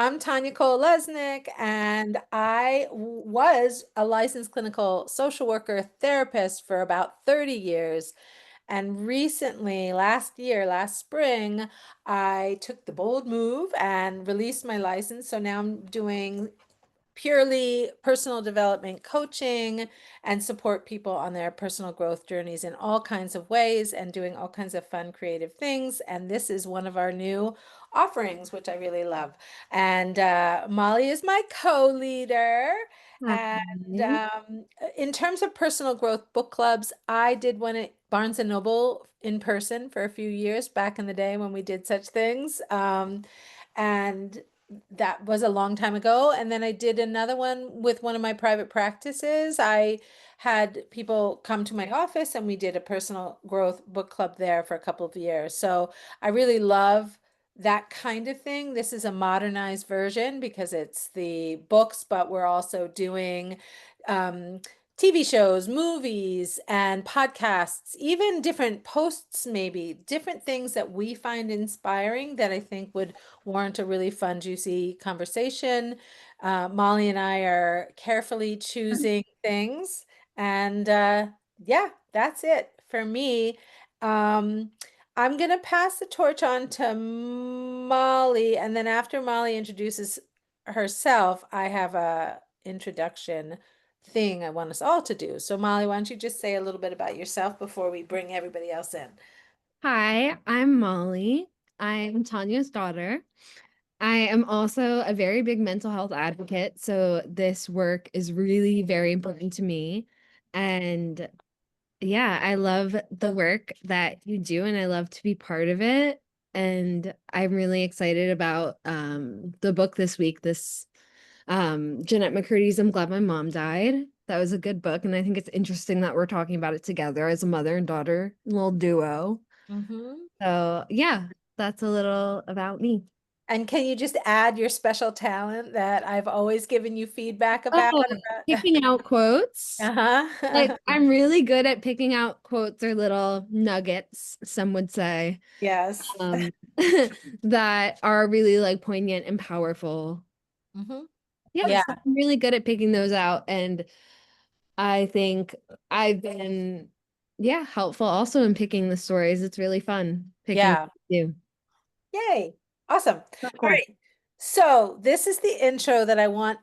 I'm Tanya Cole-Lesnick, and I was a licensed clinical social worker therapist for about 30 years. And recently, last year, last spring, I took the bold move and released my license. So now I'm doing purely personal development coaching and support people on their personal growth journeys in all kinds of ways and doing all kinds of fun, creative things. And this is one of our new offerings, which I really love. And Molly is my co-leader. And Hi. in terms of personal growth book clubs, I did one at Barnes and Noble in person for a few years back in the day when we did such things. And that was a long time ago. And then I did another one with one of my private practices. I had people come to my office and we did a personal growth book club there for a couple of years. So I really love that kind of thing. This is a modernized version because it's the books, but we're also doing um, TV shows, movies, and podcasts, even different posts, maybe different things that we find inspiring that I think would warrant a really fun, juicy conversation. Molly and I are carefully choosing things. And yeah, that's it for me. Um, I'm going to pass the torch on to Molly. And then after Molly introduces herself, I have a introduction thing I want us all to do. So Molly, why don't you just say a little bit about yourself before we bring everybody else in? Hi, I'm Molly. I'm Tanya's daughter. I am also a very big mental health advocate, so this work is really very important to me. And yeah, I love the work that you do, and I love to be part of it. And I'm really excited about the book this week, this Jennette McCurdy's I'm Glad My Mom Died. That was a good book, and I think it's interesting that we're talking about it together as a mother and daughter little duo. Mm-hmm. So, yeah, that's a little about me. And can you just add your special talent that I've always given you feedback about? Oh, picking out quotes. Like, Uh-huh. I'm really good at picking out quotes or little nuggets, some would say, Yes. um, that are really like poignant and powerful. Hmm. Yeah, Yeah. so I'm really good at picking those out. And I think I've been, yeah, helpful also in picking the stories. It's really fun picking what Yeah. to do. Yay. Awesome. So All cool. right. So this is the intro that I want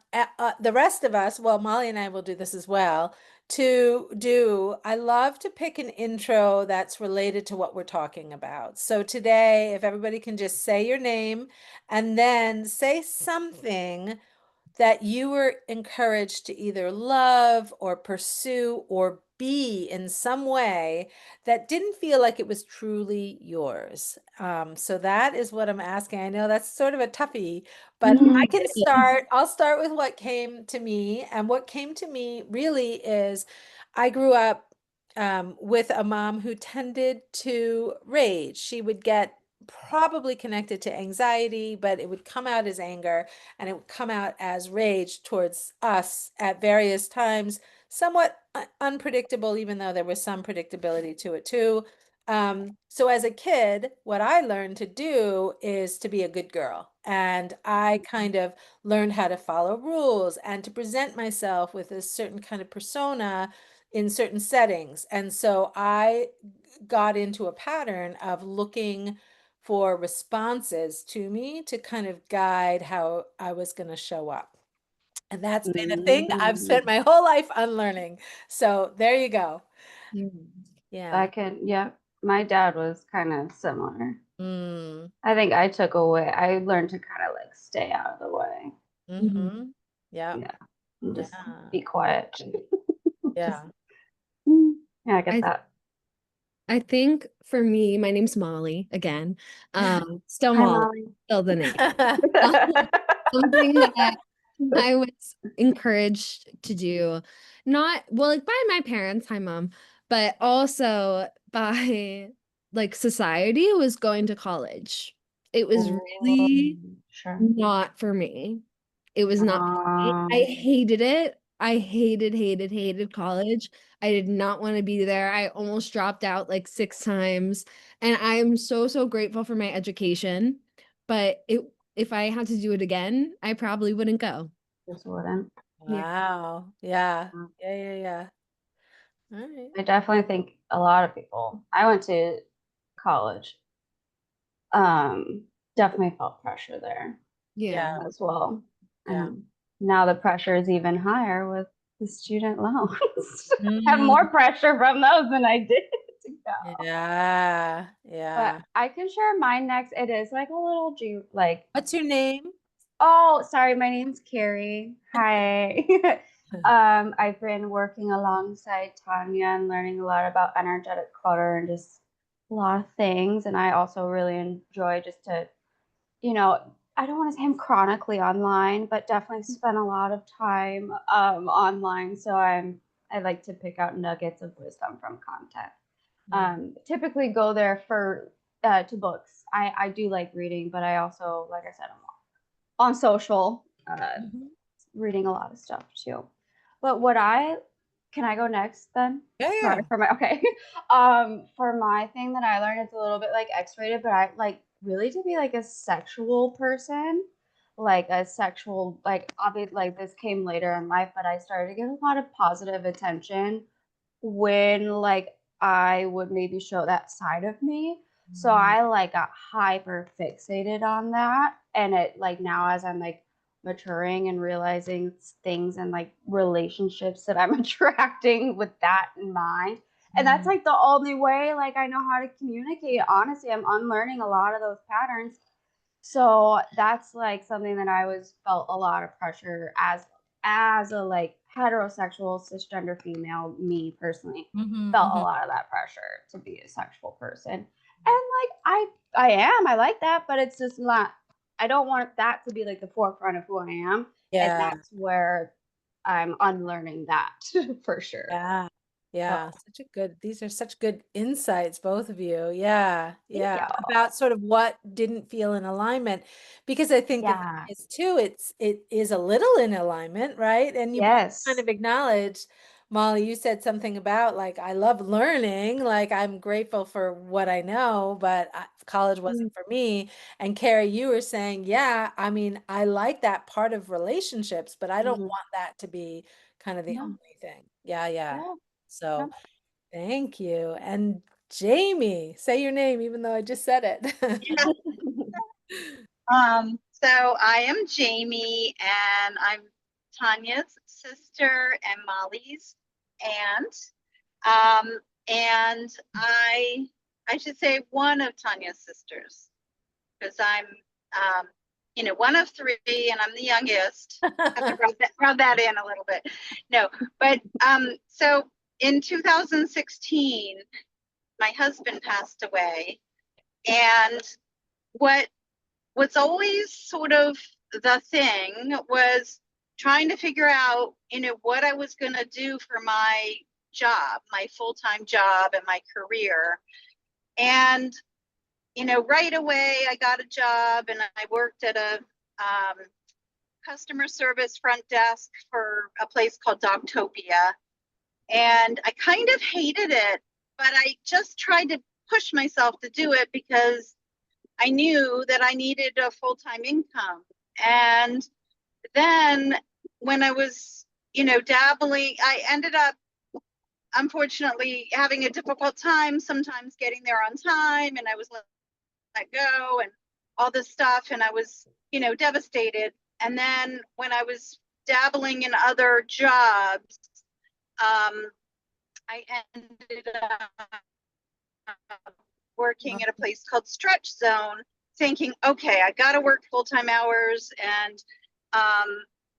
the rest of us, well, Molly and I will do this as well, to do. I love to pick an intro that's related to what we're talking about. So today, if everybody can just say your name and then say something that you were encouraged to either love or pursue or be in some way that didn't feel like it was truly yours. So that is what I'm asking. I know that's sort of a toughie, but I can Yeah. start. I'll start with what came to me. And what came to me really is I grew up with a mom who tended to rage. She would get probably connected to anxiety, but it would come out as anger and it would come out as rage towards us at various times, somewhat unpredictable, even though there was some predictability to it too. So as a kid, what I learned to do is to be a good girl. And I kind of learned how to follow rules and to present myself with a certain kind of persona in certain settings. And so I got into a pattern of looking for responses to me to kind of guide how I was going to show up. And that's been a thing I've spent Mm, my whole life unlearning. So there you go. Mm. Yeah. I can, yeah. My dad was kind of similar. Mm. I think I learned to kind of like stay out of the way. Mhm. Mm-hmm. Yeah. Yeah. And just Yeah. be quiet. Just, Yeah. yeah, I get I that. I think for me, my name's Molly again. Still Hi, Molly, Molly. still the name. Something that I was encouraged to do, not well, like by my parents, hi mom, but also by like society was going to college. It was Oh, really sure. not for me. It was not for me. I Um, hated it. I hated college. I did not want to be there. I almost dropped out like 6 times. And I'm so, so grateful for my education. But if I had to do it again, I probably wouldn't go. Just wouldn't. Yeah. Wow. Yeah. Mm. Yeah. All right. I definitely think a lot of people. I went to college. Definitely felt pressure there Yeah. Yeah. as well. Yeah. And now the pressure is even higher with the student loans. I have Mm, more pressure from those than I did to go. yeah. But Yeah. I can share mine next. It is like a little like, What's your name? oh, sorry, my name's Carrie. Hi. I've been working alongside Tanya and learning a lot about energetic clutter and just a lot of things. And I also really enjoy just to, I don't want to say I'm chronically online, but definitely spend a lot of time online. So I like to pick out nuggets of wisdom from content. Typically go there for to books. I do like reading, but I also, like I said, I'm on social, Mhm. reading a lot of stuff too. But what I can I go next then? Yeah. Sorry Yeah. for my okay. For my thing that I learned, it's a little bit like X-rated, but I like really to be like a sexual person, like a sexual like obviously like this came later in life, but I started to get a lot of positive attention when like I would maybe show that side of me. So Mhm. I like got hyper fixated on that. And it like now as I'm like maturing and realizing things and like relationships that I'm attracting with that in mind. And that's Mhm. like the only way like I know how to communicate. Honestly, I'm unlearning a lot of those patterns. So that's like something that I was felt a lot of pressure as a like heterosexual cisgender female, me personally Mhm. felt a Mhm. lot of that pressure to be a sexual person. And like I like that, but it's just not I don't want that to be like the forefront of who I am. And Yeah. that's where I'm unlearning that for sure. Yeah. So Yeah. These are such good insights, both of you. Yeah. thank Yeah. you. About sort of what didn't feel in alignment. Because I think the thing Yeah. is too, it is a little in alignment, right? And you both kind Yes. of acknowledged, Molly, you said something about like, I love learning, like I'm grateful for what I know, but college Mm, wasn't for me. And Carrie, you were saying, yeah, I mean, I like that part of relationships, but I don't mhm. want that to be kind of the No. only thing. Yeah. Yeah. So No. thank you. And Jamie, say your name, even though I just said it. So I am Jamie, and I'm Tanya's sister and Molly's aunt. And I should say one of Tanya's sisters, because I'm one of three, and I'm the youngest. Have to rub that in a little bit. No, but so in 2016, my husband passed away, and what was always sort of the thing was trying to figure out, what I was going to do for my job, my full-time job and my career. And, right away I got a job and I worked at a customer service front desk for a place called Dogtopia. And I kind of hated it, but I just tried to push myself to do it because I knew that I needed a full-time income. And then when I was, dabbling, I ended up unfortunately having a difficult time sometimes getting there on time, and I was let go and all this stuff, and I was, devastated. And then when I was dabbling in other jobs, I ended up working at a place called Stretch Zone, thinking, okay, I got to work full time hours. And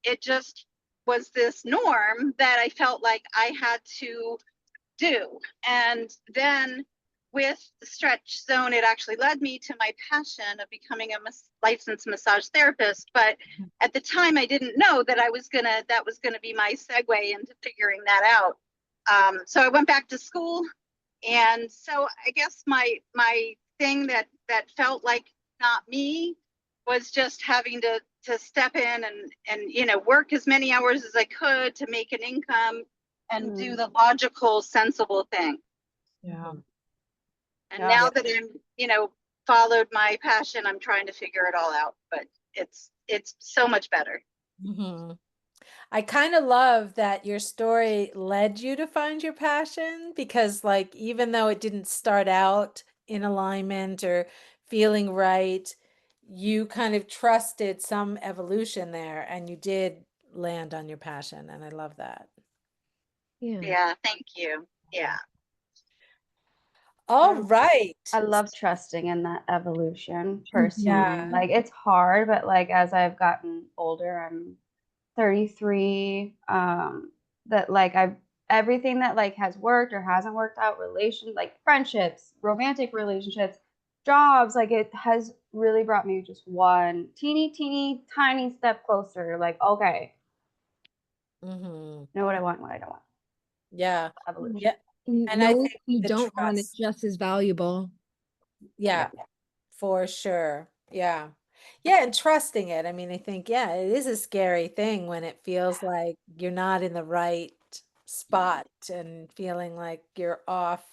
it just was this norm that I felt like I had to do. And then with the Stretch Zone, it actually led me to my passion of becoming a licensed massage therapist. But at the time, I didn't know that that was gonna be my segue into figuring that out. So I went back to school, and so I guess my thing that felt like not me was just having to step in and work as many hours as I could to make an income and do Mm, the logical, sensible thing. yeah. And Yeah. now that I'm, followed my passion, I'm trying to figure it all out. But it's so much better. hmm I kind of love that your story led you to find your passion because, like, even though it didn't start out in alignment or feeling right, you kind of trusted some evolution there and you did land on your passion. And I love that. Yeah. Yeah, thank you. Yeah. All I right. I love trusting in that evolution Yeah. personally. Like it's hard, but like as I've gotten older, I'm 33. That like I've everything that like has worked or hasn't worked out, like friendships, romantic relationships, jobs, like it has really brought me just one teeny tiny step closer. Like, okay, hmm know what I want, what I don't want. Yeah. Evolution. Yeah. And I Know what think you the don't want is trust. just as valuable. Yeah. Yeah. For sure. Yeah. Yeah, and trusting it. I mean, I think, yeah, it is a scary thing when it feels like you're not in the right spot and feeling like you're off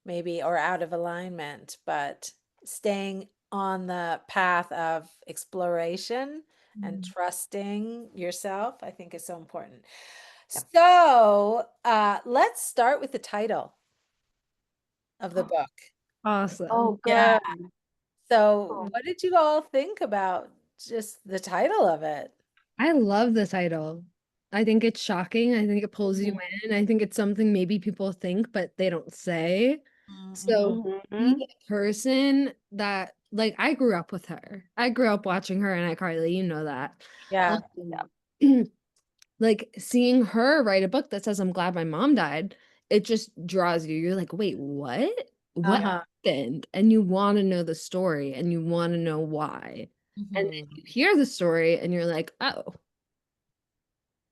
maybe or out of alignment, but staying on the path of exploration and trusting yourself, I think is so important. Yep. So, let's start with the title of the book. Awesome. Oh, Yeah. good. So, what did you all think about just the title of it? I love the title. I think it's shocking. I think it pulls you in. I think it's something maybe people think, but they don't say. So be Mhm. a person that, like, I grew up with her. I grew up watching her and iCarly, you know that. Yeah. Like seeing her write a book that says, I'm glad my mom died, it just draws you. You're like, wait, what? What Uh-huh. happened? And you want to know the story and you want to know why. And then Mhm. you hear the story and you're like, oh,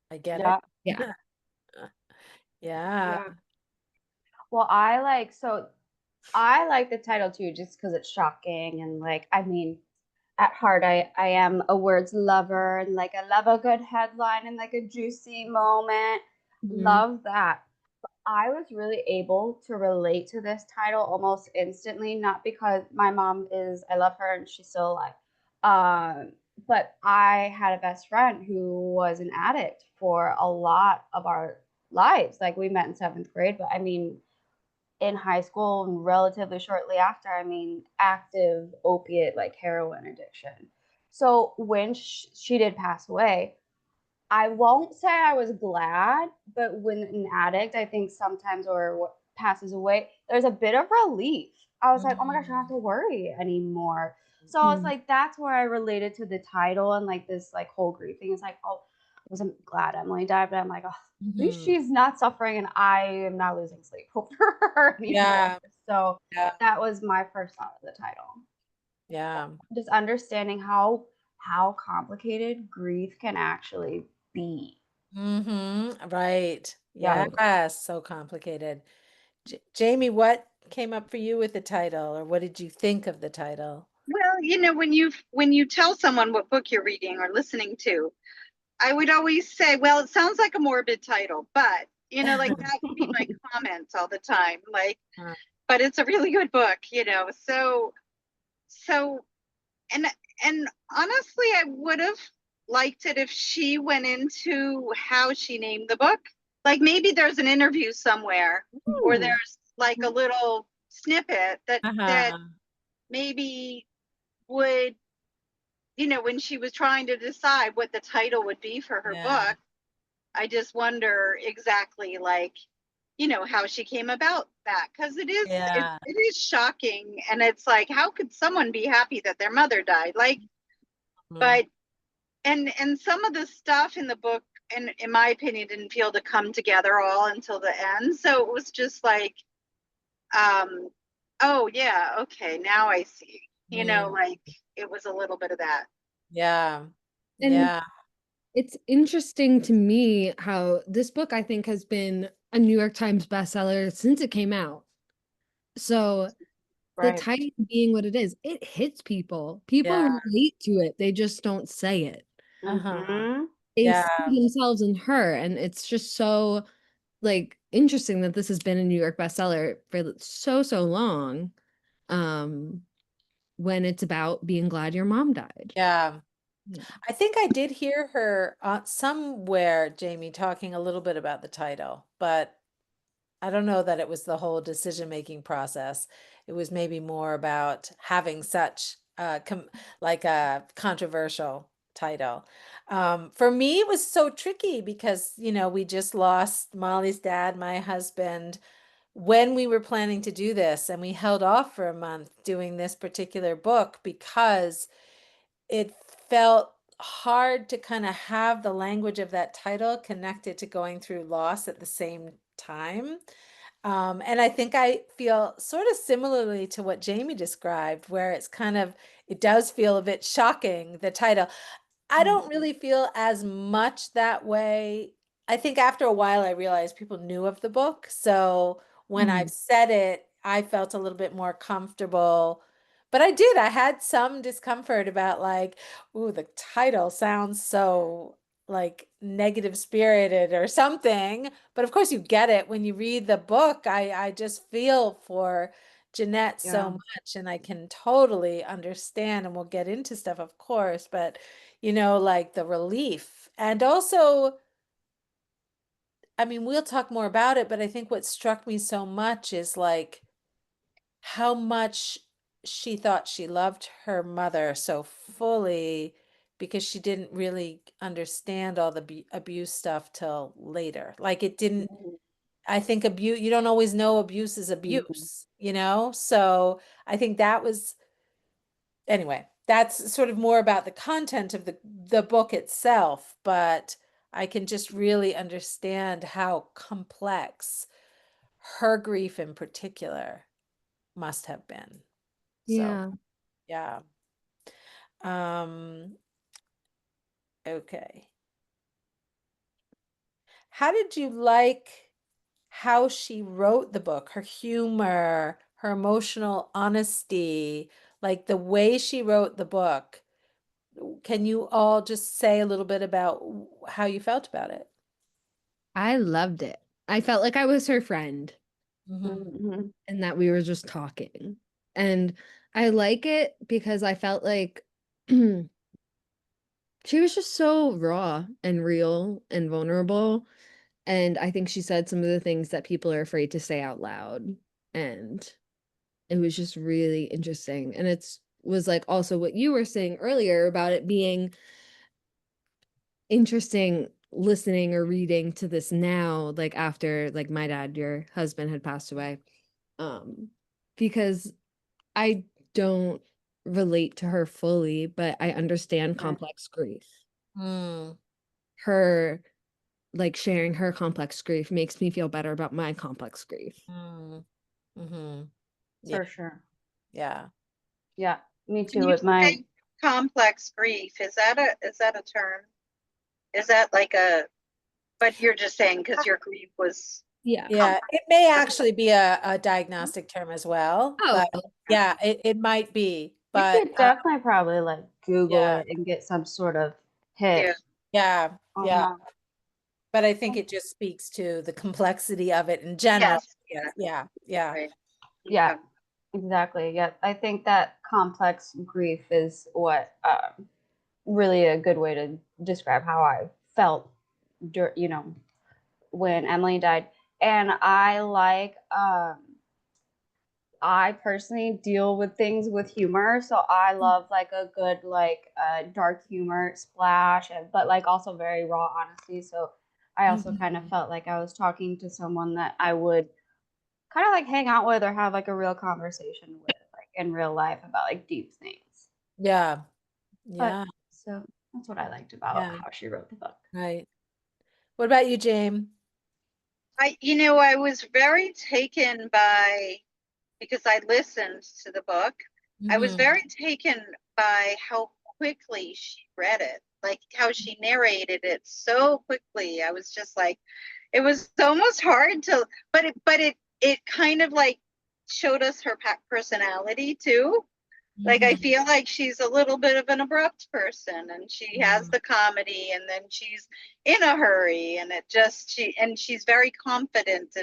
I get it. Yeah. yeah. Yeah. Yeah. Well, I like the title too, just because it's shocking and like I mean, at heart I am a words lover and like I love a good headline and like a juicy moment. Mhm. Love that. I was really able to relate to this title almost instantly, not because my mom is, I love her and she's still alive. Um, but I had a best friend who was an addict for a lot of our lives. Like we met in seventh grade, but I mean, in high school and relatively shortly after, I mean, active opiate, like heroin addiction. So when she did pass away, I won't say I was glad, but when an addict, I think sometimes or what passes away, there's a bit of relief. I was like, oh my gosh, I don't have to worry anymore. So it's Mhm. like that's where I related to the title and like this like whole grief thing. It's like, oh, I wasn't glad Emily died, but I'm like, oh, at least Mhm. she's not suffering and I am not losing sleep over her anymore. Yeah. So Yeah. that was my first thought of the title. Yeah. Just understanding how complicated grief can actually be. Right. Yeah. Yes. So complicated. Jamie, what came up for you with the title, or what did you think of the title? Well, when you tell someone what book you're reading or listening to, I would always say, well, it sounds like a morbid title, but like that would be my comments all the time. Like, Uh, but it's a really good book. So and and honestly, I would have liked it if she went into how she named the book. Like maybe there's an interview somewhere, or Ooh. there's like a little snippet that Uh-huh. maybe would, when she was trying to decide what the title would be for her Yeah. book. I just wonder exactly, like, how she came about that, because Yeah. it is shocking, and it's like, how could someone be happy that their mother died? Like, Mm. but and some of the stuff in the book, and in my opinion, didn't feel to come together all until the end. So it was just like, um, oh yeah, okay, now I see. Mm. Like it was a little bit of that. Yeah. And Yeah. it's interesting to me how this book, I think, has been a New York Times bestseller since it came out. So the Right. title being what it is, it hits people. People Yeah. relate to it. They just don't say it. Uh-huh. Mhm. They Yeah. see themselves in her. And it's just so like interesting that this has been a New York bestseller for so, so long. Um, when it's about being glad your mom died. Yeah. I think I did hear her somewhere, Jamie, talking a little bit about the title, but I don't know that it was the whole decision-making process. It was maybe more about having such like a controversial title. For me, it was so tricky because, we just lost Molly's dad, my husband, when we were planning to do this, and we held off for a month doing this particular book because it felt hard to kind of have the language of that title connected to going through loss at the same time. And I think I feel sort of similarly to what Jamie described, where it does feel a bit shocking, the title. I don't really feel as much that way. I think after a while, I realized people knew of the book. So when I've said it, I felt a little bit more comfortable. But I had some discomfort about like, ooh, the title sounds so like negative spirited or something. But of course, you get it when you read the book. I just feel for Jennette so Yeah. much, and I can totally understand, and we'll get into stuff, of course, but like the relief. And also, I mean, we'll talk more about it, but I think what struck me so much is like how much she thought she loved her mother so fully because she didn't really understand all the abuse stuff till later. Like it didn't, I think abuse, you don't always know abuse is Mhm. abuse, So I think that was, anyway, that's sort of more about the content of the book itself, but I can just really understand how complex her grief in particular must have been. So, Yeah. yeah. Um, okay. How did you like how she wrote the book, her humor, her emotional honesty, like the way she wrote the book? Can you all just say a little bit about how you felt about it? I loved it. I felt like I was her friend Mm-hmm. Mhm. and that we were just talking. And I like it because I felt like she was just so raw and real and vulnerable. And I think she said some of the things that people are afraid to say out loud. And it was just really interesting. And it's was like also what you were saying earlier about it being interesting listening or reading to this now, like after like my dad, your husband had passed away. Because I don't relate to her fully, but I understand Yeah. complex grief. Mm, Her like sharing her complex grief makes me feel better about my complex grief. mm, mm-hmm. Yeah, For sure. yeah. Yeah. Me When too you with my. say complex grief, is that a term? Is that like but you're just saying because your grief was Yeah. Yeah, complex. it may actually be a diagnostic term as well, Oh, but yeah, it might be. You But could definitely probably like Google yeah, it and get some sort of Yeah, hit yeah, on yeah. that. But I think it just speaks to the complexity of it in general. yes, Yes, exactly. yeah, yeah. Right. Yeah, Okay. exactly. Yeah, I think that complex grief is what really a good way to describe how I felt, when Emily died. And I personally deal with things with humor, so I love like a good like dark humor splash, but like also very raw honesty. So I also kind of Mhm. felt like I was talking to someone that I would kind of like hang out with or have like a real conversation with, like in real life about like deep things. Yeah, But yeah, so that's what I liked about yeah, how she wrote the book. right. What about you, James? I was very taken by because I listened to the book. I was Mm-hmm. very taken by how quickly she read it, like how she narrated it so quickly. I was just like, it was almost hard to, but it kind of like showed us her personality too. Like I Mm-hmm. feel like she's a little bit of an abrupt person, and she has the comedy, and then she's in a hurry, and she's very confident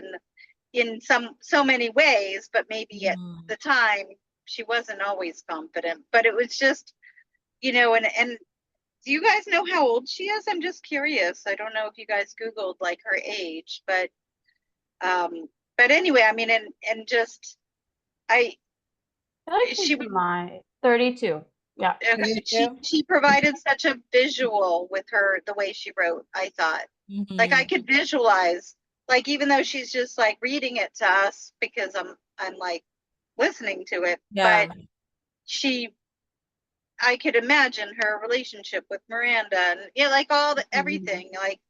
in so many ways, but maybe at Mm-hmm. the time she wasn't always confident. But it was just, and Do you guys know how old she is? I'm just curious. I don't know if you guys Googled like her age, but anyway, I mean, and just I I like she she's my 32. Yeah. she provided such a visual with the way she wrote, I thought. Like I Mhm. could visualize, like even though she's just like reading it to us because I'm like listening to it, Yeah. but she I could imagine her relationship with Miranda and yeah, like all the everything, like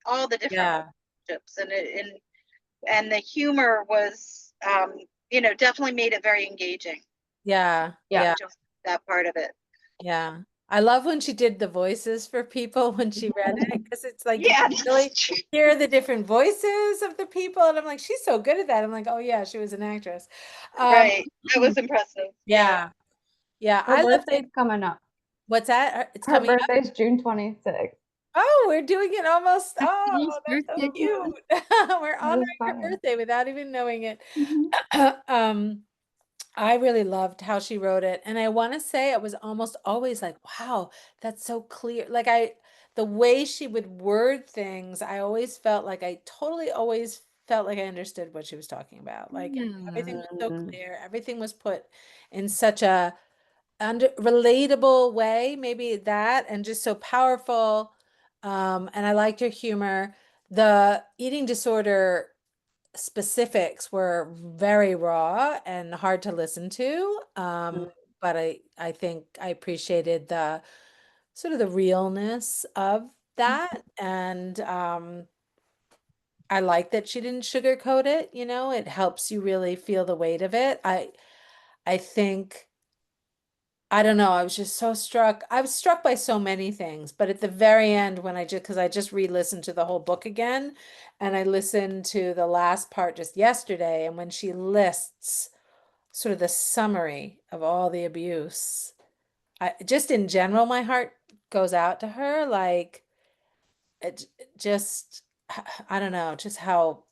all the different Yeah. relationships and the humor was definitely made it very engaging. Yeah. Yeah. Yeah. Just that part of it. Yeah. I love when she did the voices for people when she read it because it's like you Yeah, can really that's true. hear the different voices of the people. And I'm like, she's so good at that. I'm like, oh yeah, she was an actress. Um, Right. That was impressive. Yeah. yeah. Yeah. Her I loved it. birthday's coming up. What's that? It's Her coming up. birthday's June 26th. Oh, we're doing it almost. Happy Oh, that's so birthday. cute. We're That is honoring her fun. birthday without even knowing it. Mhm. Um, I really loved how she wrote it. And I want to say it was almost always like, wow, that's so clear. The way she would word things, I always felt like I totally always felt like I understood what she was talking about. Like everything Yeah. was so Mm, clear. Everything was put in such a relatable way, maybe that, and just so powerful. And I liked her humor. The eating disorder specifics were very raw and hard to listen to. mm, But I think I appreciated the sort of the realness of that. And I like that she didn't sugarcoat it, it helps you really feel the weight of it. I think I don't know, I was just so struck. I was struck by so many things, but at the very end, when because I just re-listened to the whole book again, and I listened to the last part just yesterday, and when she lists sort of the summary of all the abuse, just in general, my heart goes out to her. Like, just, I don't know, just how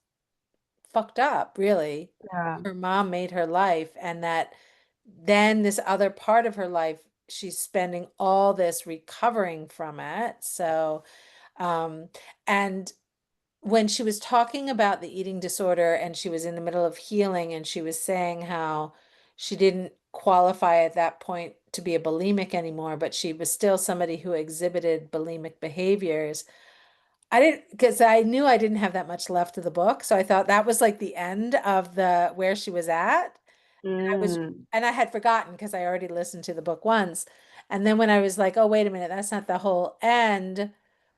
fucked up, really, yeah. her mom made her life, and that then this other part of her life, she's spending all this recovering from it. So, um, and when she was talking about the eating disorder and she was in the middle of healing, and she was saying how she didn't qualify at that point to be a bulimic anymore, but she was still somebody who exhibited bulimic behaviors. I didn't, because I knew I didn't have that much left of the book. So I thought that was like the end of the where she was at. I was, Mm, and I had forgotten because I already listened to the book once. And then when I was like, oh, wait a minute, that's not the whole end.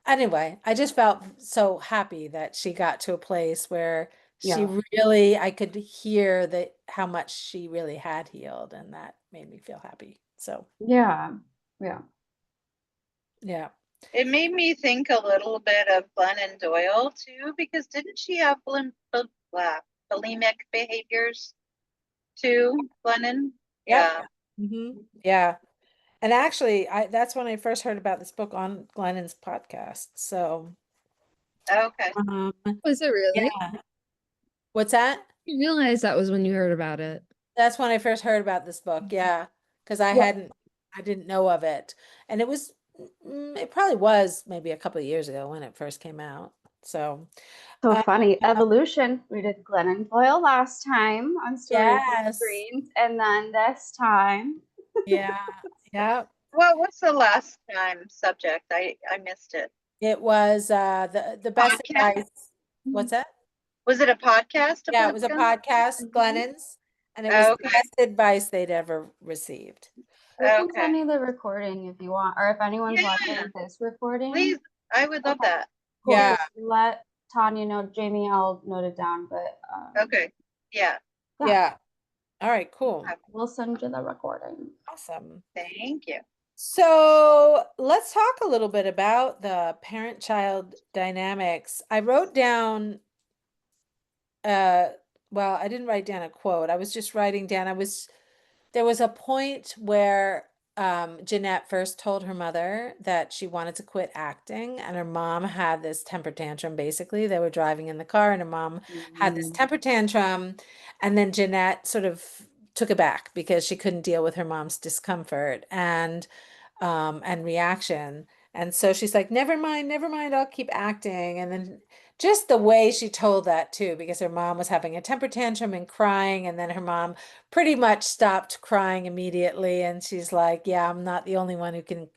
Anyway, I just felt so happy that she got to a place where she yeah. really, I could hear that how much she really had healed, and that made me feel happy. So, Yeah. Yeah. yeah. It made me think a little bit of Glennon Doyle too, because didn't she have bulimic behaviors too, Glennon? Yep. Yeah. Yeah. And actually, that's when I first heard about this book on Glennon's podcast. So, Okay. um, Was it really? yeah. What's that? You realize that was when you heard about it. That's when I first heard about this book. Yeah, because Yeah. I didn't know of it, and it probably was maybe a couple of years ago when it first came out. So, So uh, funny. Evolution. We did Glennon Doyle last time on Storybook yes, Screens, and then this time. yeah, yeah. Well, what's the last time subject? I missed it. It was the best Podcast? advice. What's that? Was it a podcast Yeah, it about was a Glennon? podcast, Mhm. Glennon's, and it was the Okay. best advice they'd ever received. You can Okay. send me the recording if you want, or if anyone's watching Yeah, this recording. please. I would love Okay, that. cool. Yeah, Just let Tanya know. Jamie, I'll note it down, but Okay. Yeah. yeah, yeah. All right, cool, we'll send you the recording. awesome. Thank you. So let's talk a little bit about the parent-child dynamics. I wrote down, uh, well, I didn't write down a quote. I was just writing down, there was a point where Jennette first told her mother that she wanted to quit acting, and her mom had this temper tantrum. Basically, they were driving in the car, and her mom had this Mm, temper tantrum, and then Jennette sort of took it back because she couldn't deal with her mom's discomfort and reaction. And so she's like, never mind, I'll keep acting. And then just the way she told that too, because her mom was having a temper tantrum and crying, and then her mom pretty much stopped crying immediately. And she's like, yeah, I'm not the only one who can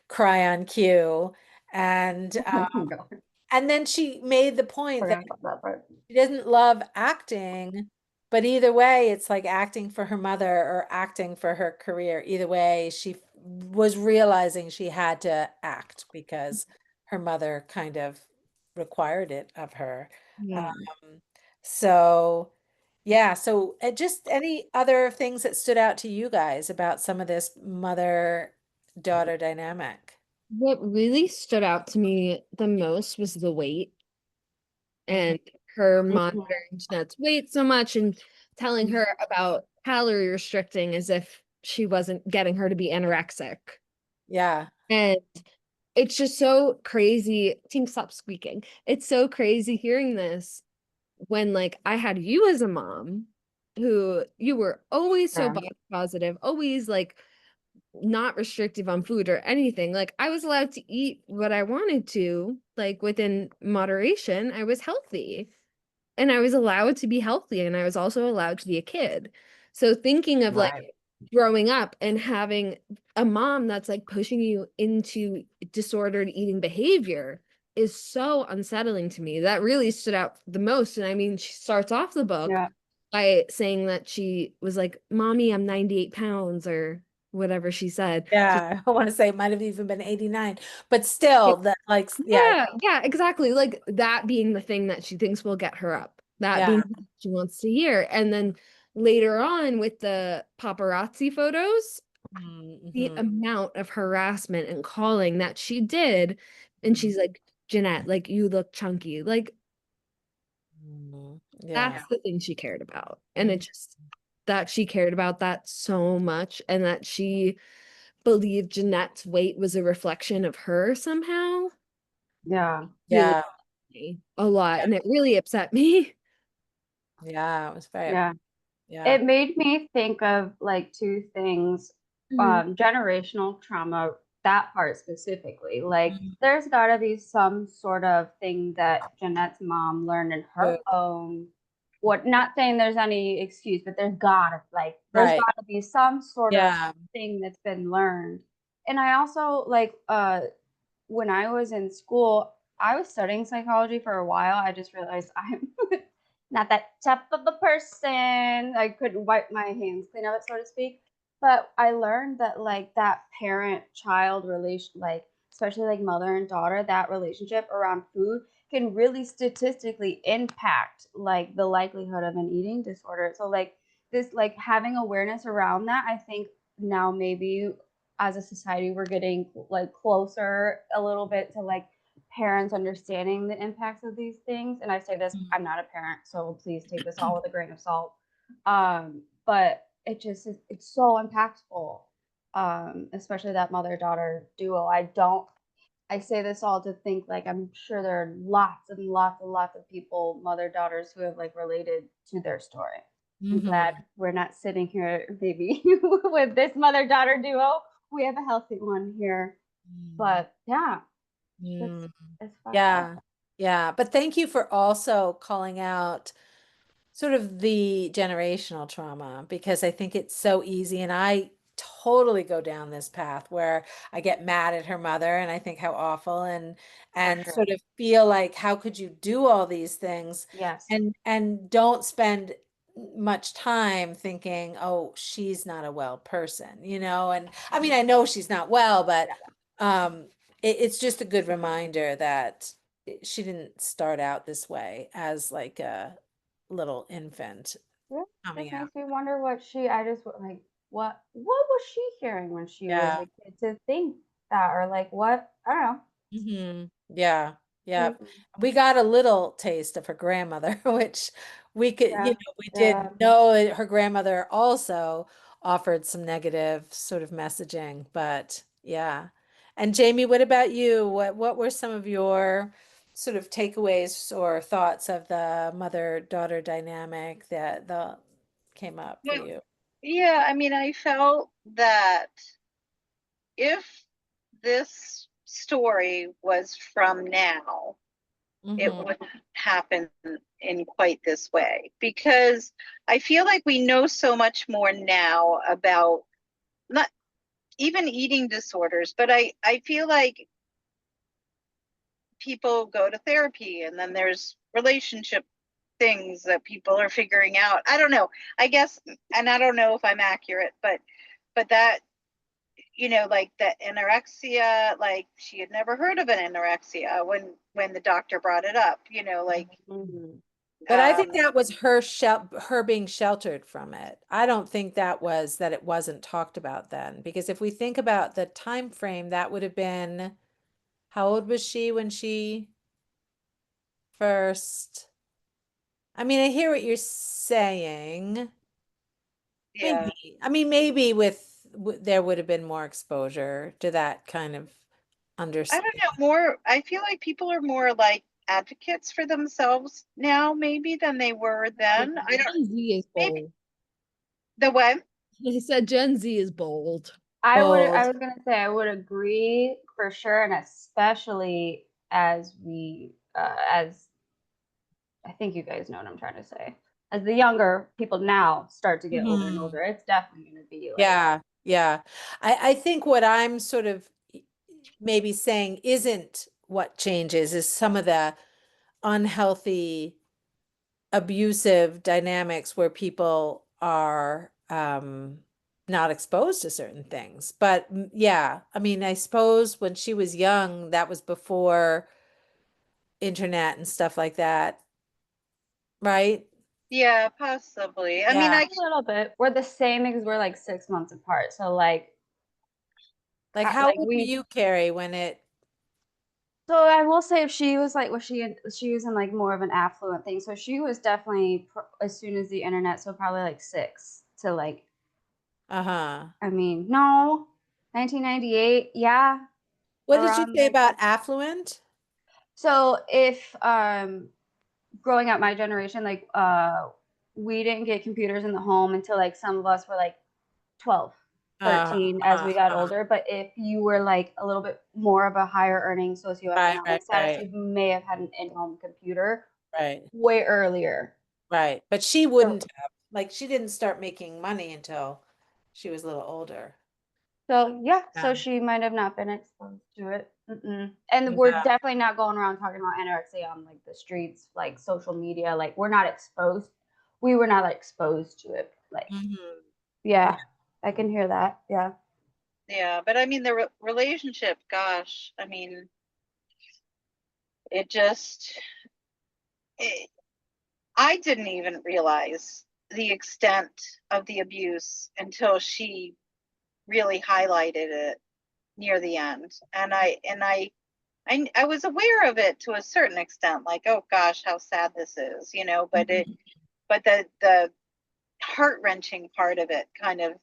cry on cue. And Oh my God. and then she made the point that Forgot about that part. she doesn't love acting, but either way, it's like acting for her mother or acting for her career. Either way, she was realizing she had to act because her mother kind of required it of her. Yeah. Um, so, yeah, so just any other things that stood out to you guys about some of this mother-daughter dynamic? What really stood out to me the most was the weight Mhm. and her Mhm. monitoring Jeanette's weight so much and telling her about calorie restricting as if she wasn't getting her to be anorexic. Yeah. And it's just so crazy. Team, stop squeaking. It's so crazy hearing this when like I had you as a mom who you were always so Yeah. body positive, always like not restrictive on food or anything. Like I was allowed to eat what I wanted to, like within moderation. I was healthy and I was allowed to be healthy and I was also allowed to be a kid. So thinking of like Right. growing up and having a mom that's like pushing you into disordered eating behavior is so unsettling to me. That really stood out the most. And I mean, she starts off the book Yeah. by saying that she was like, Mommy, I'm 98 pounds or whatever she said. She's Yeah, I want to say it might have even been 89, but still that like yeah, yeah, exactly. Like that being the thing that she thinks will get her up, that being yeah. what she wants to hear. And then later on with the paparazzi photos, the Mm-hmm. amount of harassment and calling that she did. And she's like, Jennette, like you look chunky. Like Yeah. that's the thing she cared about. And it just that she cared about that so much and that she believed Jeanette's weight was a reflection of her somehow Yeah. really Yeah. upset me a lot. And it really upset me. Yeah, it was very Yeah. yeah. It made me think of like two things, Mhm. generational trauma, that part specifically. Like, Mhm. there's got to be some sort of thing that Jeanette's mom learned in Good. her own. What? Not saying there's any excuse, but there's Right. gotta be some sort of Yeah. thing that's been learned. And I also like when I was in school, I was studying psychology for a while. I just realized I'm not that tough of a person. I couldn't wipe my hands clean of it, so to speak. But I learned that like that parent-child relation, like especially like mother and daughter, that relationship around food can really statistically impact like the likelihood of an eating disorder. So like this, like having awareness around that, I think now maybe as a society we're getting like closer a little bit to like parents understanding the impacts of these things. And I say this, I'm not a parent, so please take this all with a grain of salt. But it just is, it's so impactful, especially that mother-daughter duo. I say this all to think like I'm sure there are lots and lots and lots of people, mother-daughters, who have like related to their story. I'm glad Mm-hmm. we're not sitting here maybe with this mother-daughter duo. We have a healthy one here. But yeah, that's Mm. it's fucked up. Yeah. Yeah. But thank you for also calling out sort of the generational trauma because I think it's so easy and I totally go down this path where I get mad at her mother and I think how awful For and sure. sort of feel like how could you do all these things Yes. and don't spend much time thinking, oh, she's not a well person, and I mean I know she's not well, but Yeah. it's just a good reminder that she didn't start out this way as like a little infant Yeah. coming Just out. makes me wonder what she I just like what was she hearing when she was Yeah. a kid to think that, or like what, I don't know. Yeah. Yeah. Crazy. We got a little taste of her grandmother, which we could, Yeah. we did Yeah. know that her grandmother also offered some negative sort of messaging, but yeah. And Jamie, what about you? What were some of your sort of takeaways or thoughts of the mother-daughter dynamic that the came up for Well, you? yeah, I mean, I felt that if this story was from now, it Mhm. wouldn't happen in quite this way, because I feel like we know so much more now about not even eating disorders, but I feel like people go to therapy and then there's relationship things that people are figuring out. I don't know. I guess, and I don't know if I'm accurate, but that, like the anorexia, like she had never heard of an anorexia when the doctor brought it up, like Mhm. But I think um that was her being sheltered from it. I don't think that was that it wasn't talked about then, because if we think about the time frame, that would have been, how old was she when she first? I mean, I hear what you're saying. yeah. Maybe. I mean, maybe there would have been more exposure to that kind of I don't understanding. know, more, I feel like people are more like advocates for themselves now maybe than they were then. I don't, Gen Z is maybe bold. the what? I said Gen Z is bold. I Bold. was gonna say I would agree for sure, and especially as I think you guys know what I'm trying to say. As the younger people now start to get older and Mhm. older, it's definitely gonna be like, Yeah, yeah. I think what I'm sort of maybe saying isn't what changes is some of the unhealthy, abusive dynamics where people are not exposed to certain things. But yeah, I mean, I suppose when she was young, that was before internet and stuff like that, right? Yeah, possibly. I mean, Yeah. a little bit. We're the same because we're like 6 months apart. So like, Like how like old were you, Carrie, when it? so I will say if she was like, she was in like more of an affluent thing. So she was definitely as soon as the internet. So probably like 6 to like, Uh-huh. I mean, no, 1998. Yeah, What did you around say there. about affluent? So if growing up my generation, like we didn't get computers in the home until like some of us were like 12, Uh, 13 as we got uh, older. But if you were like a little bit more of a higher earning right, socioeconomic right, status, right, you may have had an in-home computer right, way earlier. right. But she So wouldn't have, like, she didn't start making money until she was a little older. so yeah, Yeah. so she might have not been exposed to it. Mm-mm. And we're Yeah. definitely not going around talking about anorexia on like the streets, like social media. Like we're not exposed. We were not like, exposed to it. Like Mhm. Yeah. yeah, I can hear that. Yeah. yeah, but I mean the relationship, gosh, I mean, it just it, I didn't even realize the extent of the abuse until she really highlighted it near the end. And I was aware of it to a certain extent, like, oh gosh, how sad this is, Mhm. but the heart-wrenching part of it kind of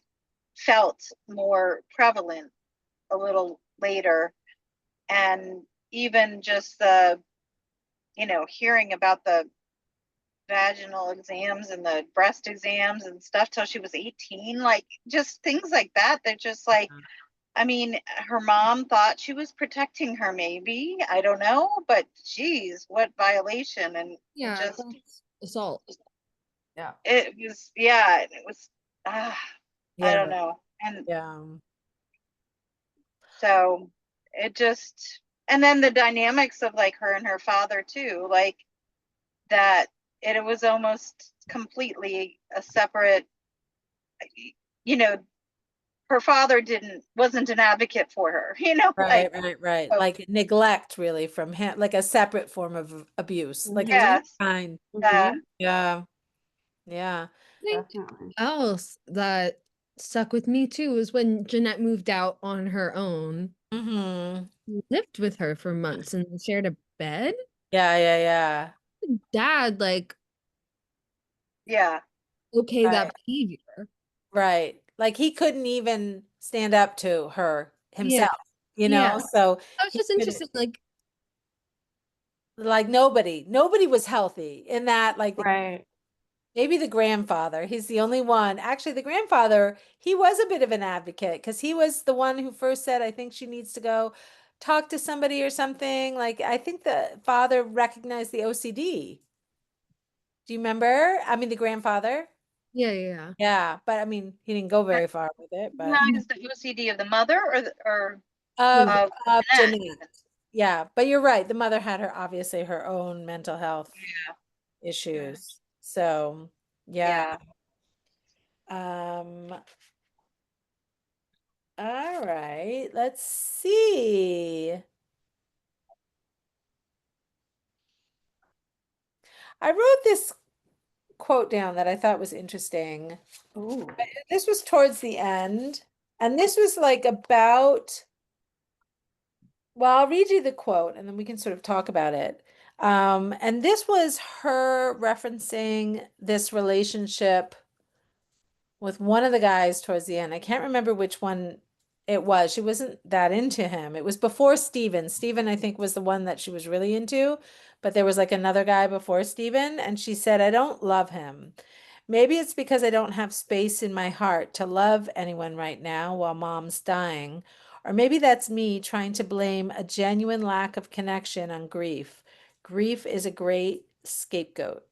felt more prevalent a little later. And even just the, hearing about the vaginal exams and the breast exams and stuff till she was 18, like just things like that. They're just like, I mean, her mom thought she was protecting her, maybe. I don't know, but geez, what violation. And it Yeah, just, that's assault. Yeah. it was, yeah, it was, ah, I don't Yeah. know. And Yeah. so it just, and then the dynamics of like her and her father too, like that, it was almost completely a separate, you know, her father wasn't an advocate for her, like, Right, right, right. oh, Like neglect really from him, like a separate form of abuse, like a Mm-hmm. different yes, kind. Mm-hmm. Yeah. Yeah. I think Definitely. else that stuck with me too is when Jeanette moved out on her own, Mm-hmm. lived with her for months and shared a bed. Yeah, yeah, yeah. Dad, like, yeah, okay, Right. that behavior. Right. Like he couldn't even stand up to her Yeah. himself, Yeah. So That was he just could, interesting. Like, like nobody was healthy in that, like Right. maybe the grandfather, he's the only one. Actually, the grandfather, he was a bit of an advocate because he was the one who first said, I think she needs to go talk to somebody or something. Like, I think the father recognized the OCD. Do you remember? I mean, the grandfather. Yeah, yeah, Yeah, but I mean, he didn't go very far with it, but yeah. Recognize the OCD of the mother or of of of Jeanette Jennette. even. Yeah, but you're right. The mother had her obviously her own mental health Yeah. issues. So, yeah. Yeah. Um, all right. Let's see. I wrote this quote down that I thought was interesting. Ooh. This was towards the end, and this was like about, well, I'll read you the quote and then we can sort of talk about it. And this was her referencing this relationship with one of the guys towards the end. I can't remember which one it was. She wasn't that into him. It was before Steven. Steven, I think, was the one that she was really into, but there was like another guy before Steven, and she said, I don't love him. Maybe it's because I don't have space in my heart to love anyone right now while mom's dying. Or maybe that's me trying to blame a genuine lack of connection on grief. Grief is a great scapegoat.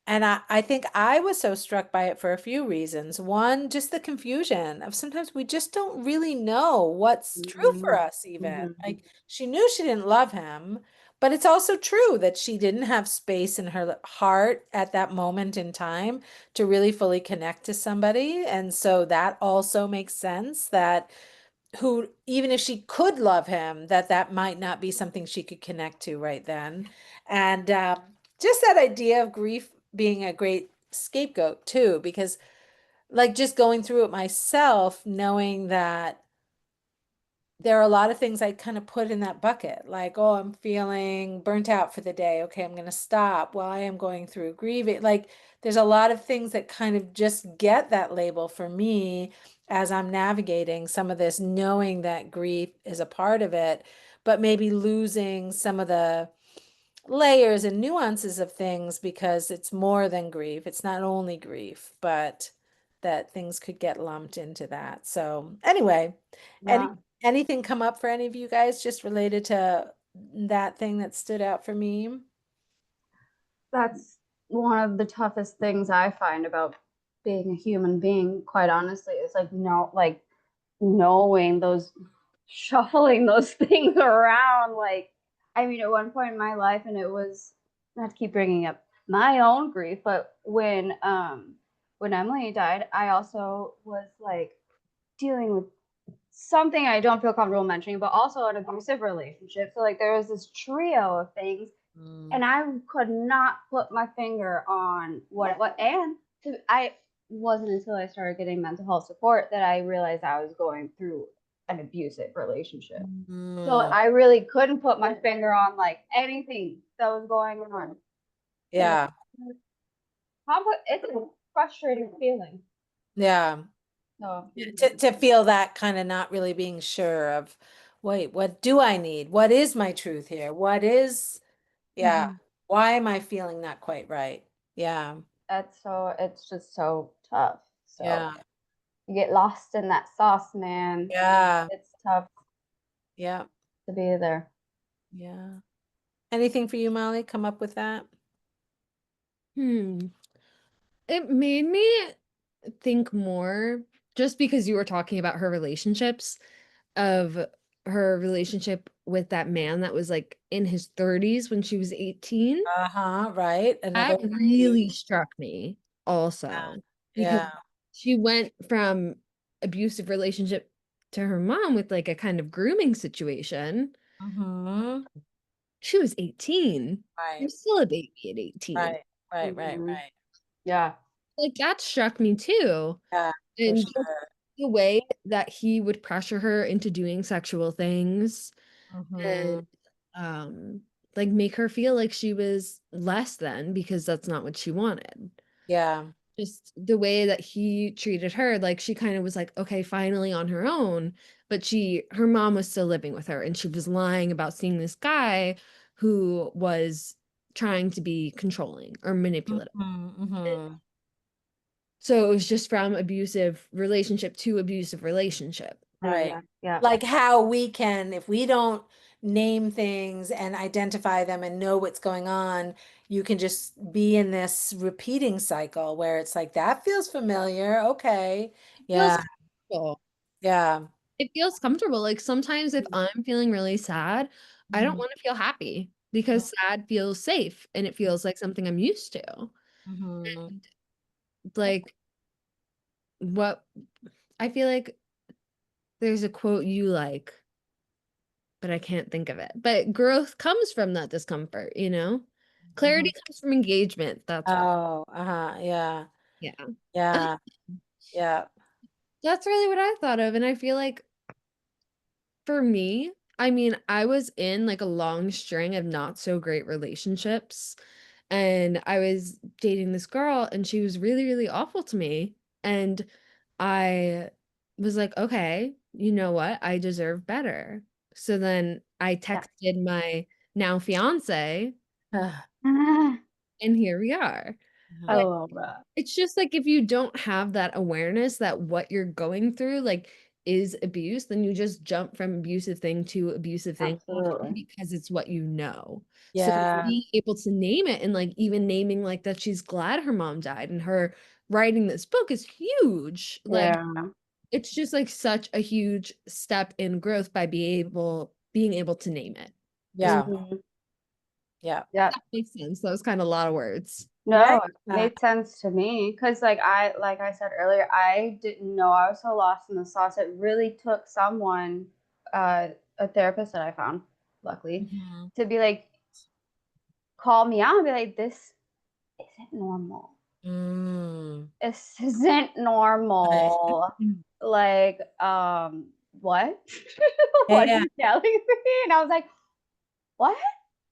And I think I was so struck by it for a few reasons. One, just the confusion of sometimes we just don't really know what's true for Mhm. us, even. Mhm. Like she knew she didn't love him, but it's also true that she didn't have space in her heart at that moment in time to really fully connect to somebody. And so that also makes sense that who, even if she could love him, that might not be something she could connect to right then. And just that idea of grief being a great scapegoat too, because like just going through it myself, knowing that there are a lot of things I kind of put in that bucket, like, oh, I'm feeling burnt out for the day. Okay, I'm going to stop while I am going through grieving. Like, there's a lot of things that kind of just get that label for me as I'm navigating some of this, knowing that grief is a part of it, but maybe losing some of the layers and nuances of things because it's more than grief. It's not only grief, but that things could get lumped into that. So, anyway, any Yeah. anything come up for any of you guys just related to that thing that stood out for me? That's one of the toughest things I find about being a human being, quite honestly, is like no like knowing those shuffling those things around. Like, I mean, at one point in my life, and it was not to keep bringing up my own grief, but when Emily died, I also was like dealing with something I don't feel comfortable mentioning, but also an abusive relationship. So like there was this trio of things, Mm, and I could not put my finger on what. And I wasn't until I started getting mental health support that I realized I was going through an abusive relationship. So mm, I really couldn't put my finger on like anything that was going on. And yeah, it's a frustrating feeling. yeah. So To feel that kind of not really being sure of, wait, what do I need? What is my truth here? What is, yeah, mhm. why am I feeling not quite right? Yeah, It's just so tough. So yeah, you get lost in that sauce, man. yeah, It's tough yeah, to be there. yeah. Anything for you, Molly? Come up with that? Hmm. It made me think more just because you were talking about her relationships of her relationship with that man that was like in his 30s when she was 18. Uh-huh, right. Another That grief. really struck me also because Yeah. she went from abusive relationship to her mom with like a kind of grooming situation. Mm-hmm. She was 18. Right, You're still a baby at 18. right, right, right, Mhm. right. Yeah. Like that struck me too. Yeah, for And just sure. the way that he would pressure her into doing sexual things and Mm-hmm. um like make her feel like she was less than because that's not what she wanted. Yeah. Just the way that he treated her, like she kind of was like, okay, finally on her own, but her mom was still living with her and she was lying about seeing this guy who was trying to be controlling or manipulative. Mm-hmm. Mm-hmm. So it was just from abusive relationship to abusive relationship. Right. Yeah. Like how we can, if we don't name things and identify them and know what's going on, you can just be in this repeating cycle where it's like, that feels familiar. Okay. Feels Yeah. comfortable. Yeah. It feels comfortable. Like sometimes if Mm-hmm. I'm feeling really sad, I don't want to feel happy because sad feels safe and it feels like something I'm used to. Mm-hmm. Like what I feel like there's a quote you like, but I can't think of it. But growth comes from that discomfort, you know? Mm-hmm. Clarity comes from engagement. That's what. Oh, uh-huh. Yeah. Yeah. Yeah. Yeah. That's really what I thought of. And I feel like for me, I mean, I was in like a long string of not so great relationships. And I was dating this girl, and she was really, really awful to me. And I was like, okay, you know what? I deserve better. So then I Yeah. texted my now fiance, Uh, and here we are. I Like, love that. it's just like if you don't have that awareness that what you're going through, like, is abuse, then you just jump from abusive thing to abusive thing Absolutely. because it's what you know. So yeah. being able to name it and like even naming like that she's glad her mom died and her writing this book is huge. Like Yeah. it's just like such a huge step in growth by being able to name it. Does Yeah. Mhm. Yeah. Yeah. that make sense? That was kind of a lot of words. Yeah. No, it made sense to me because, like I said earlier, I didn't know I was so lost in the sauce. It really took someone, a therapist that I found, luckily, Mhm. to be like, call me out and be like, "This isn't normal. Mm. This isn't Right. normal." Like, what? Yeah. What are Yeah. you telling me? And I was like, what? Are you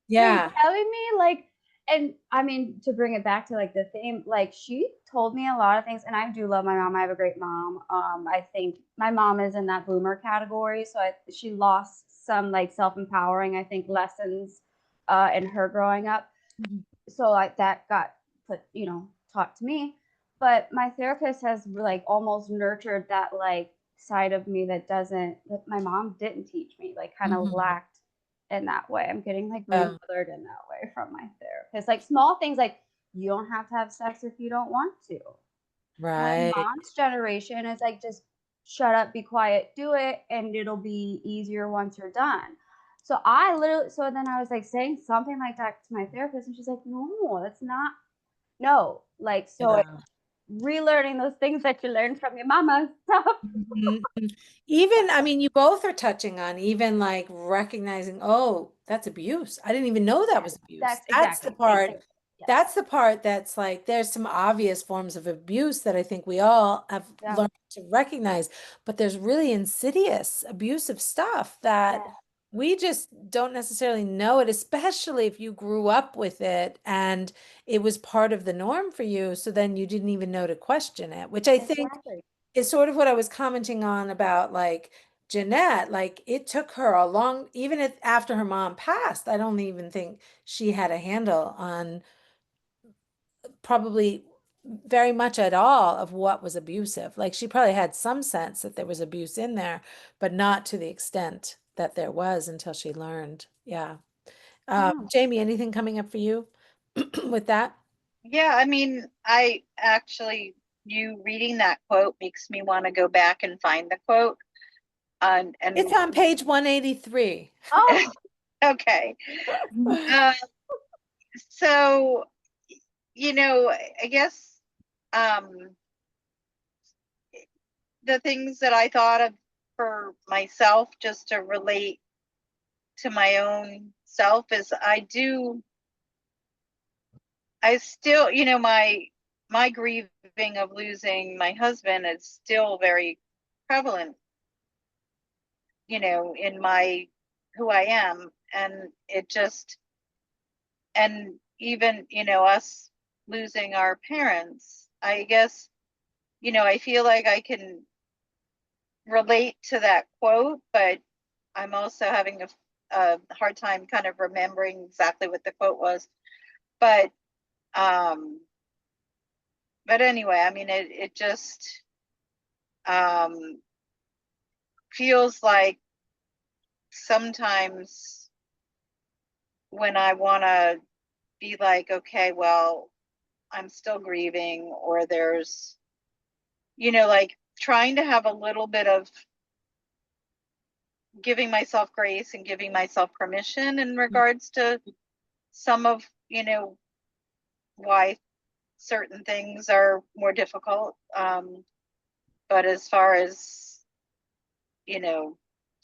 Yeah. telling me? Like, and I mean, to bring it back to like the theme, like she told me a lot of things, and I do love my mom. I have a great mom. I think my mom is in that boomer category, so she lost some like self-empowering, I think, lessons in her growing up. Mhm. So like that got put, taught to me. But my therapist has like almost nurtured that like side of me that my mom didn't teach me, like kind of Mhm. lacked in that way. I'm getting like Yeah. remothered in that way from my therapist. Like small things like you don't have to have sex if you don't want to. My Right. mom's generation is like just shut up, be quiet, do it, and it'll be easier once you're done. So then I was like saying something like that to my therapist, and she's like, no, that's not, no. Like, so Yeah. relearning those things that you learned from your mama stuff. Mhm. Even, I mean, you both are touching on even like recognizing, oh, that's abuse. I didn't even know that was abuse. That's exactly. Yeah. That's the part that's like, there's some obvious forms of abuse that I think we all have Yeah. learned to recognize, but there's really insidious abusive stuff that Yeah. we just don't necessarily know it, especially if you grew up with it and it was part of the norm for you. So then you didn't even know to question it, which I think Exactly. is sort of what I was commenting on about like Jennette. Like it took her a long, even if, after her mom passed, I don't even think she had a handle on probably very much at all of what was abusive. Like she probably had some sense that there was abuse in there, but not to the extent that there was until she learned. Yeah. Oh. Jamie, anything coming up for you with that? Yeah, I mean, I actually, you reading that quote makes me want to go back and find the quote. And It's on page 183. Oh. okay. Uh, so, I guess um, the things that I thought of for myself, just to relate to my own self, is I still, my grieving of losing my husband is still very prevalent, in my who I am. And it just, and even, us losing our parents, I guess, I feel like I can relate to that quote, but I'm also having a hard time kind of remembering exactly what the quote was. But um but anyway, I mean, it just, um feels like sometimes when I want to be like, okay, well, I'm still grieving, or there's, like trying to have a little bit of giving myself grace and giving myself permission in regards to some of, why certain things are more difficult. But as far as,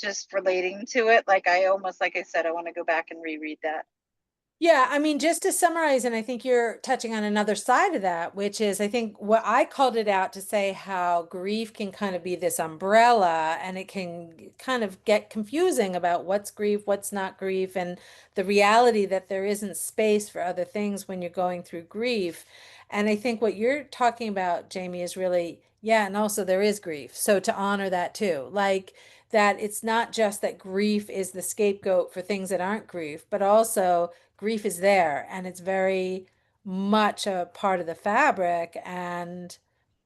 just relating to it, like I said, I want to go back and reread that. Yeah, I mean, just to summarize, and I think you're touching on another side of that, which is I think what I called it out to say how grief can kind of be this umbrella and it can kind of get confusing about what's grief, what's not grief, and the reality that there isn't space for other things when you're going through grief. And I think what you're talking about, Jamie, is really, yeah, and also there is grief. So to honor that too, like that it's not just that grief is the scapegoat for things that aren't grief, but also grief is there and it's very much a part of the fabric. And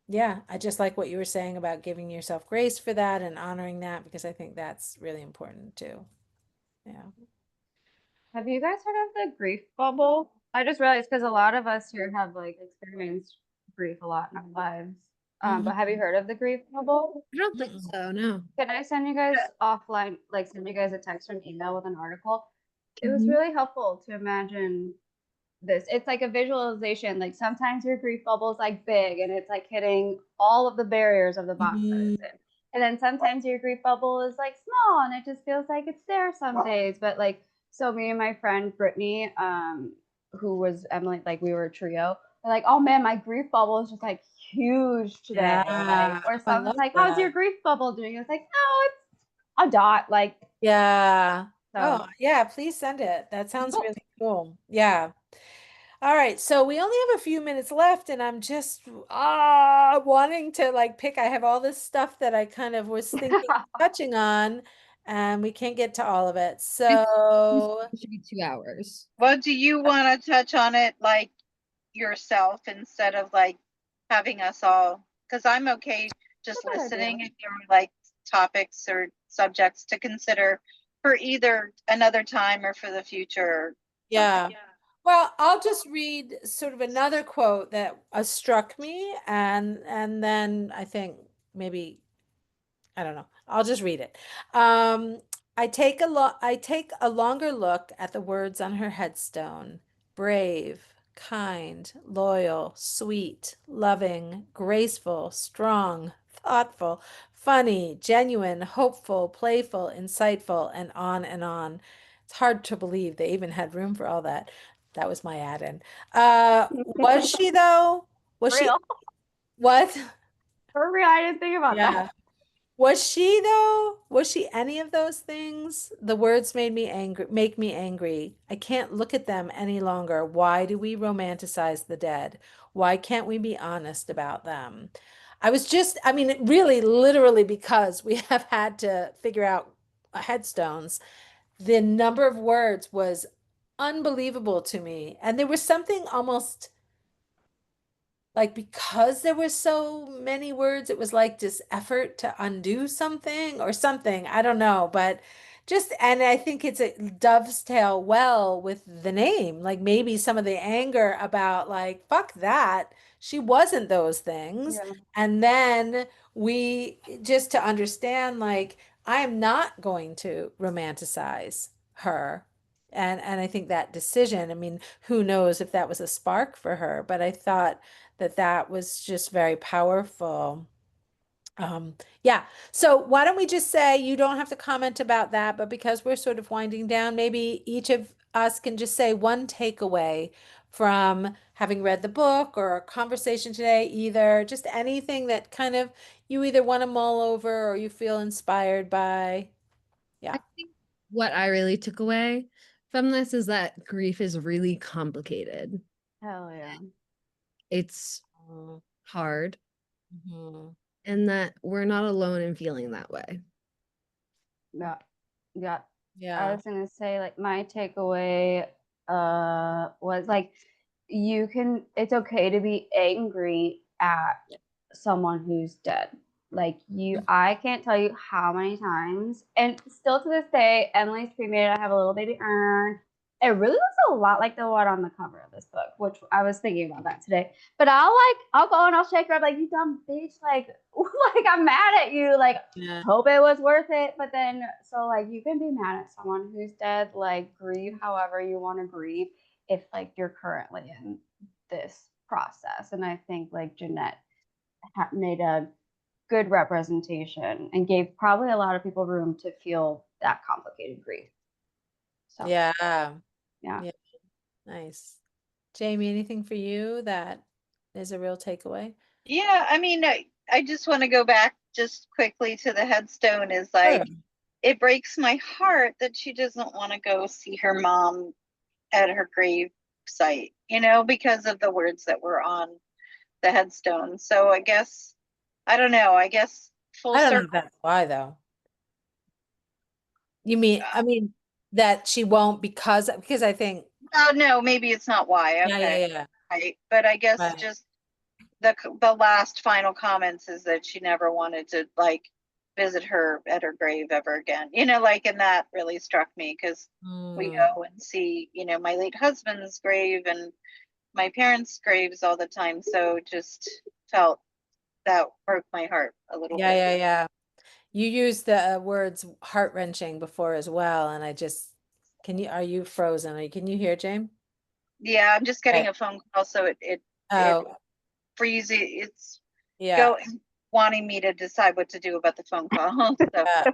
yeah, I just like what you were saying about giving yourself grace for that and honoring that because I think that's really important too. Yeah. Have you guys heard of the grief bubble? I just realized because a lot of us here have like experienced grief a lot in our lives. But have you heard of the grief bubble? I don't think Mm-mm. so, no. Can I send you guys offline, like send you guys a text or an email with an article? It was Mhm. really helpful to imagine this. It's like a visualization. Like sometimes your grief bubble is like big and it's like hitting all of the barriers of the box that it's in. And then sometimes your grief bubble is like small and it just feels like it's there some days. But like, so me and my friend Brittany, who was Emily, like we were a trio, we're like, oh man, my grief bubble is just like huge today. Yeah. Like, or I someone's love like, how's your that. grief bubble doing? It's like, no, it's a dot. Like, Yeah. Oh, so yeah, please send it. That sounds really cool. Yeah. All right, so we only have a few minutes left, and I'm just wanting to like pick. I have all this stuff that I kind of was thinking touching on, and we can't get to all of it. So It should be 2 hours. Well, do you want to touch on it like yourself instead of like having us all? Because I'm okay just that's a good listening idea. if there are like topics or subjects to consider for either another time or for the future. yeah. Well, I'll just read sort of another quote that struck me, and then I think maybe I don't know. I'll just read it. I take a longer look at the words on her headstone. Brave, kind, loyal, sweet, loving, graceful, strong, thoughtful, funny, genuine, hopeful, playful, insightful, and on and on. It's hard to believe they even had room for all that. That was my add-in. Was she though? Was For she real. what? For real. I didn't think about that. Yeah. Was she though? Was she any of those things? The words made me angry, make me angry. I can't look at them any longer. Why do we romanticize the dead? Why can't we be honest about them? I mean, really, literally, because we have had to figure out headstones, the number of words was unbelievable to me. And there was something almost like because there were so many words, it was like this effort to undo something or something. I don't know, but and I think it's a dovetail well with the name. Like maybe some of the anger about like, fuck that. She wasn't those things. Yeah. And then we just to understand, like, I am not going to romanticize her. And I think that decision, I mean, who knows if that was a spark for her, but I thought that was just very powerful. Um, yeah. So why don't we just say you don't have to comment about that, but because we're sort of winding down, maybe each of us can just say one takeaway from having read the book or a conversation today, either just anything that kind of you either want to mull over or you feel inspired by. I Yeah. think what I really took away from this is that grief is really complicated. Hell yeah. It's hard, Mhm. and that we're not alone in feeling that way. Yeah. Yeah. I Yeah. was gonna say like my takeaway was like it's okay to be angry at someone who's dead. Like I can't tell you how many times, and still to this day, Emily's cremated. I have a little baby urn. It really looks a lot like the one on the cover of this book, which I was thinking about that today. But I'll go and I'll shake her up like, you dumb bitch, like I'm mad at you, like Yeah. hope it was worth it. But then so like you can be mad at someone who's dead, like grieve however you want to grieve if like you're currently in this process. And I think like Jennette made a good representation and gave probably a lot of people room to feel that complicated grief. So Yeah. yeah. Yeah. Nice. Jamie, anything for you that is a real takeaway? Yeah, I mean, I just want to go back just quickly to the headstone is like, Sure. it breaks my heart that she doesn't want to go see her mom at her grave site, because of the words that were on the headstone. So I guess, I don't know, I guess full I don't know circle. if that's why though. I mean that she won't because I think Oh, no, maybe it's not why. yeah, Okay. yeah. Right. But I guess Right. just the last final comments is that she never wanted to like visit her at her grave ever again. And that really struck me because we Mm. go and see, my late husband's grave and my parents' graves all the time. So just felt that broke my heart a little Yeah, bit. yeah. You used the words heart-wrenching before as well, and are you frozen? Can you hear James? Yeah, I'm just getting Okay. a phone call, so it Oh, freezes. It's yeah. go wanting me to decide what to do about the phone call. So Yeah.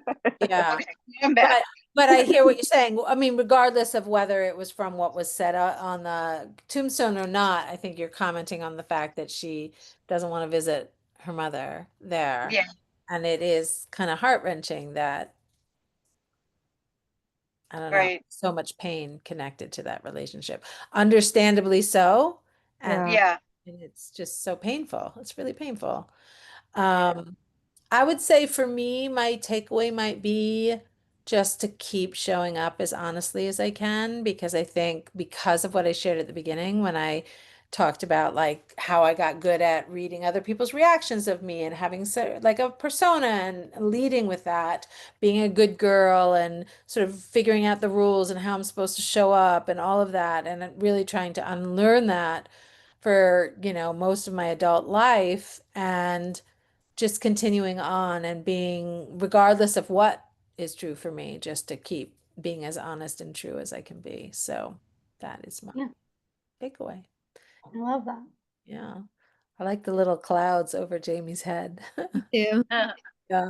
Yeah. okay, I'm back. But I hear what you're saying. I mean, regardless of whether it was from what was said on the tombstone or not, I think you're commenting on the fact that she doesn't want to visit her mother there. Yeah, And it is kind of heart-wrenching that, I don't know, right. so much pain connected to that relationship. Understandably so. And, Yeah. Yeah, and it's just so painful. It's really painful. yeah, Um, I would say for me, my takeaway might be just to keep showing up as honestly as I can, because I think because of what I shared at the beginning when I talked about like how I got good at reading other people's reactions of me and having like a persona and leading with that, being a good girl and sort of figuring out the rules and how I'm supposed to show up and all of that, and really trying to unlearn that for, most of my adult life, and just continuing on and being, regardless of what is true for me, just to keep being as honest and true as I can be. So that is my Yeah. takeaway. I love that. Yeah. I like the little clouds over Jamie's head. Too. Yeah.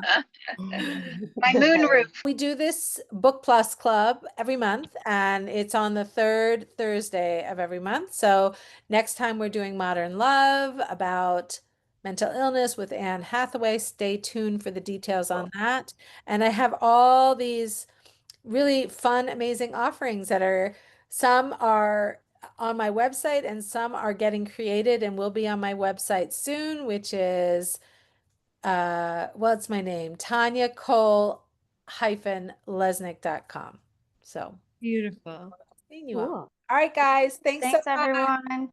my moon roof. We do this Book Plus Club every month, and it's on the third Thursday of every month. So next time we're doing Modern Love about mental illness with Anne Hathaway. Stay tuned for the details on that. And I have all these really fun, amazing offerings some are on my website and some are getting created and will be on my website soon, which is what's my name? Tanya Cole -Lesnick.com. So Beautiful. seeing you all. Cool. All right, guys. Thanks so Thanks, much. everyone.